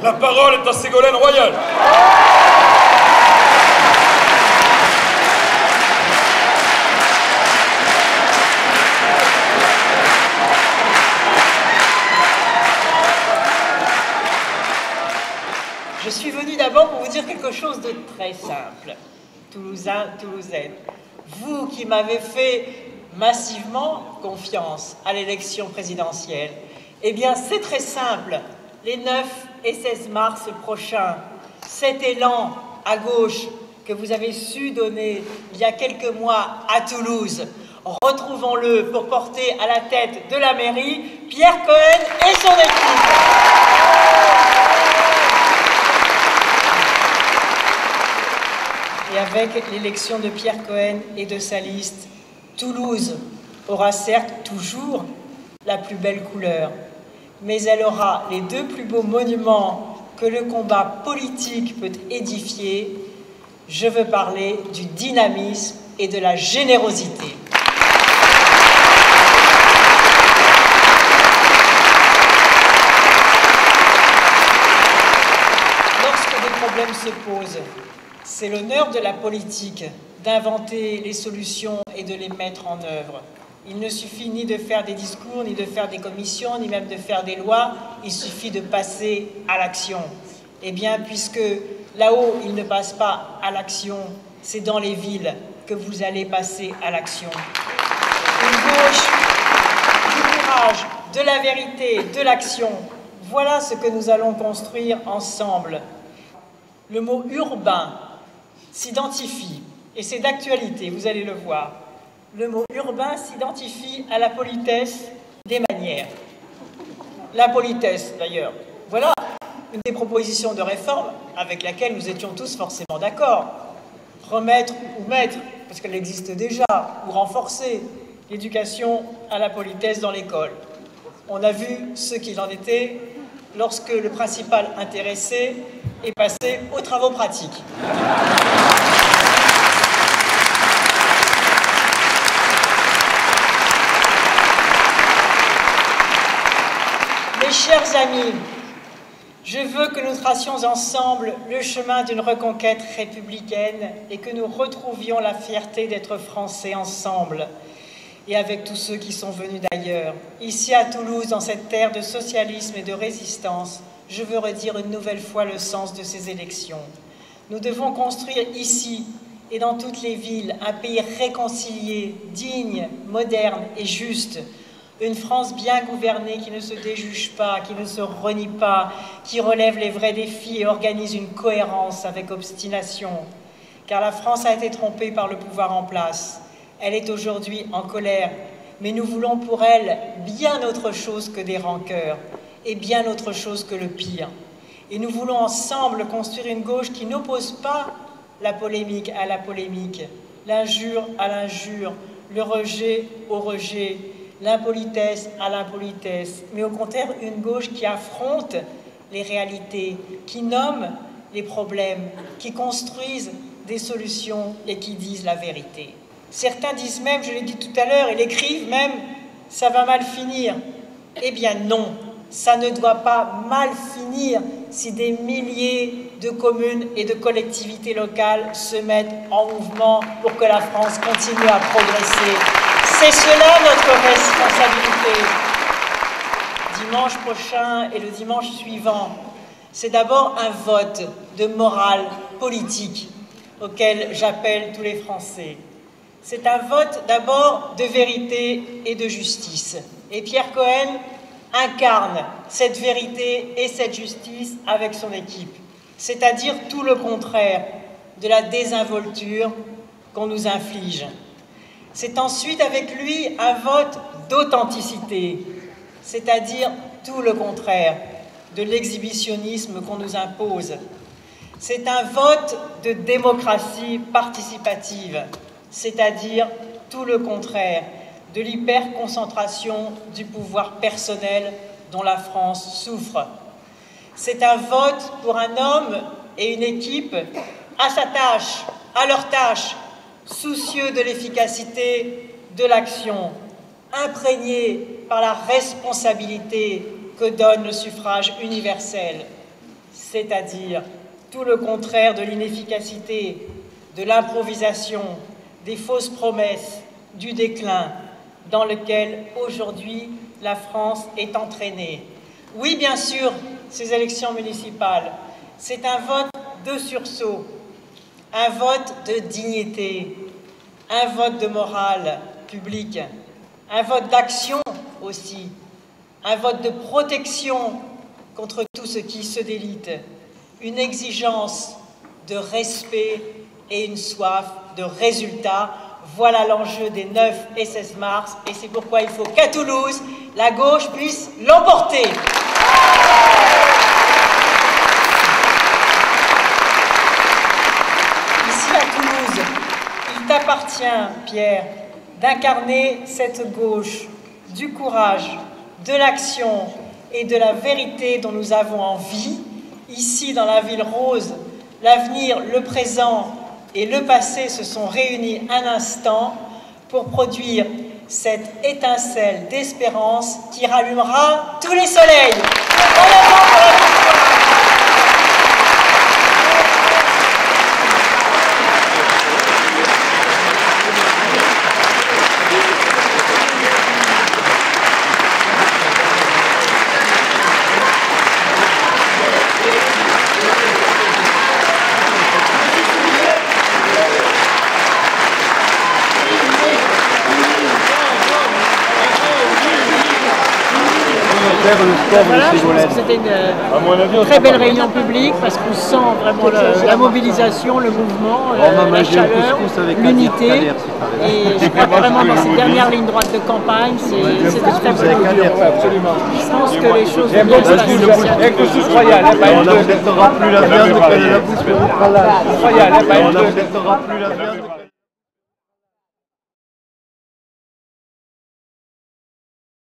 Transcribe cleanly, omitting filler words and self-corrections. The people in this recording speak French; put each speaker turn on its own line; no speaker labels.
La parole est à Ségolène Royal.
Je suis venue d'abord pour vous dire quelque chose de très simple. Toulousains, Toulousaines, vous qui m'avez fait massivement confiance à l'élection présidentielle, eh bien c'est très simple. Les 9 et 16 mars prochains, cet élan à gauche que vous avez su donner il y a quelques mois à Toulouse, retrouvons-le pour porter à la tête de la mairie Pierre Cohen et son équipe. Et avec l'élection de Pierre Cohen et de sa liste, Toulouse aura certes toujours la plus belle couleur, mais elle aura les deux plus beaux monuments que le combat politique peut édifier. Je veux parler du dynamisme et de la générosité. Lorsque des problèmes se posent, c'est l'honneur de la politique d'inventer les solutions et de les mettre en œuvre. Il ne suffit ni de faire des discours, ni de faire des commissions, ni même de faire des lois. Il suffit de passer à l'action. Eh bien, puisque là-haut, il ne passe pas à l'action, c'est dans les villes que vous allez passer à l'action. Une gauche du courage, de la vérité, de l'action. Voilà ce que nous allons construire ensemble. Le mot urbain s'identifie, et c'est d'actualité, vous allez le voir. Le mot urbain s'identifie à la politesse des manières. La politesse, d'ailleurs, voilà une des propositions de réforme avec laquelle nous étions tous forcément d'accord. Remettre ou mettre, parce qu'elle existe déjà, ou renforcer l'éducation à la politesse dans l'école. On a vu ce qu'il en était lorsque le principal intéressé est passé aux travaux pratiques. Mes chers amis, je veux que nous tracions ensemble le chemin d'une reconquête républicaine et que nous retrouvions la fierté d'être Français ensemble et avec tous ceux qui sont venus d'ailleurs. Ici à Toulouse, dans cette terre de socialisme et de résistance, je veux redire une nouvelle fois le sens de ces élections. Nous devons construire ici et dans toutes les villes un pays réconcilié, digne, moderne et juste. Une France bien gouvernée qui ne se déjuge pas, qui ne se renie pas, qui relève les vrais défis et organise une cohérence avec obstination. Car la France a été trompée par le pouvoir en place. Elle est aujourd'hui en colère, mais nous voulons pour elle bien autre chose que des rancœurs et bien autre chose que le pire. Et nous voulons ensemble construire une gauche qui n'oppose pas la polémique à la polémique, l'injure à l'injure, le rejet au rejet, l'impolitesse à l'impolitesse, mais au contraire une gauche qui affronte les réalités, qui nomme les problèmes, qui construisent des solutions et qui disent la vérité. Certains disent même, je l'ai dit tout à l'heure, et l'écrivent même, ça va mal finir. Eh bien non, ça ne doit pas mal finir si des milliers de communes et de collectivités locales se mettent en mouvement pour que la France continue à progresser. C'est cela notre responsabilité. Dimanche prochain et le dimanche suivant, c'est d'abord un vote de morale politique auquel j'appelle tous les Français. C'est un vote d'abord de vérité et de justice. Et Pierre Cohen incarne cette vérité et cette justice avec son équipe, c'est-à-dire tout le contraire de la désinvolture qu'on nous inflige. C'est ensuite avec lui un vote d'authenticité, c'est-à-dire tout le contraire de l'exhibitionnisme qu'on nous impose. C'est un vote de démocratie participative, c'est-à-dire tout le contraire de l'hyperconcentration du pouvoir personnel dont la France souffre. C'est un vote pour un homme et une équipe à sa tâche, à leur tâche, soucieux de l'efficacité de l'action, imprégnés par la responsabilité que donne le suffrage universel. c'est-à-dire tout le contraire de l'inefficacité, de l'improvisation, des fausses promesses, du déclin dans lequel aujourd'hui la France est entraînée. Oui, bien sûr, ces élections municipales, c'est un vote de sursaut, un vote de dignité, un vote de morale publique, un vote d'action aussi, un vote de protection contre tout ce qui se délite, une exigence de respect et une soif de résultats. Voilà l'enjeu des 9 et 16 mars, et c'est pourquoi il faut qu'à Toulouse, la gauche puisse l'emporter. Ici à Toulouse, il t'appartient, Pierre, d'incarner cette gauche, du courage, de l'action et de la vérité dont nous avons envie. Ici, dans la ville rose, l'avenir, le présent et le passé se sont réunis un instant pour produire cette étincelle d'espérance qui rallumera tous les soleils.
Voilà, je pense que c'était une très belle réunion publique parce qu'on sent vraiment la mobilisation, le mouvement, la chaleur, l'unité. Et je crois que vraiment dans cette dernière ligne droite de campagne, c'est de très beau. Je pense que les choses vont bien se passer.
On n'acceptera plus la viande que la bouche. On n'acceptera plus la viande.